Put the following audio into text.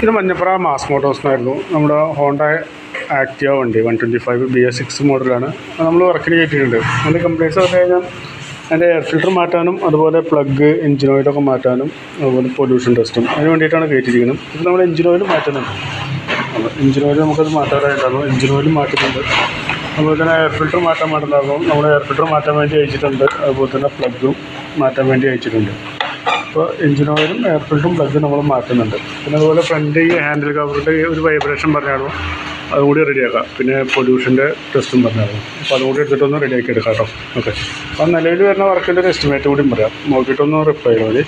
ഇത് മഞ്ഞപ്പുറ മാസ് മോട്ടോഴ്സിനായിരുന്നു. നമ്മുടെ Honda Activa വണ്ടി 125 BS6 മോഡലാണ്. നമ്മൾ വർക്കിന് കയറ്റിയിട്ടുണ്ട്. അതിൻ്റെ കംപ്ലൈൻറ്റ്സ് പറഞ്ഞു കഴിഞ്ഞാൽ അതിൻ്റെ എയർ ഫിൽറ്റർ മാറ്റാനും അതുപോലെ പ്ലഗ് എഞ്ചിൻ ഓയിലൊക്കെ മാറ്റാനും അതുപോലെ പൊല്യൂഷൻ ടെസ്റ്റും അതിന് വേണ്ടിയിട്ടാണ് കയറ്റിയിരിക്കുന്നത്. ഇത് നമ്മൾ എഞ്ചിൻ ഓയിൽ മാറ്റുന്നുണ്ട്. എഞ്ചിൻ ഓയിൽ നമുക്കത് മാറ്റാറായിട്ടുണ്ടാകും. എഞ്ചിൻ ഓയിലും മാറ്റുന്നുണ്ട്. അതുപോലെ തന്നെ എയർ ഫിൽറ്റർ മാറ്റാൻ വേണ്ടതാകും. നമ്മൾ എയർ ഫിൽറ്റർ മാറ്റാൻ വേണ്ടി അയച്ചിട്ടുണ്ട്. അതുപോലെ തന്നെ പ്ലഗും മാറ്റാൻ വേണ്ടി അയച്ചിട്ടുണ്ട്. അപ്പോൾ എഞ്ചിൻ ഓയിലും എയർ ഫിൽറ്ററും പ്ലഗും നമ്മൾ മാറ്റുന്നുണ്ട്. പിന്നെ അതുപോലെ ഫ്രണ്ട് ഈ ഹാൻഡിൽ കവറിൻ്റെ ഒരു വൈബ്രേഷൻ പറഞ്ഞാലും അതുകൂടി റെഡിയാക്കാം. പിന്നെ പൊല്യൂഷൻ്റെ ടെസ്റ്റും പറഞ്ഞാലും അപ്പോൾ അതുകൂടി എടുത്തിട്ടൊന്ന് റെഡിയാക്കി എടുക്കാം കേട്ടോ. ഓക്കെ. അപ്പോൾ നിലവിൽ വരുന്ന വർക്കിൻ്റെ ഒരു എസ്റ്റിമേറ്റ് കൂടി പറയാം. നോക്കിയിട്ടൊന്ന് റിപ്ലൈ ചെയ്താൽ മതി.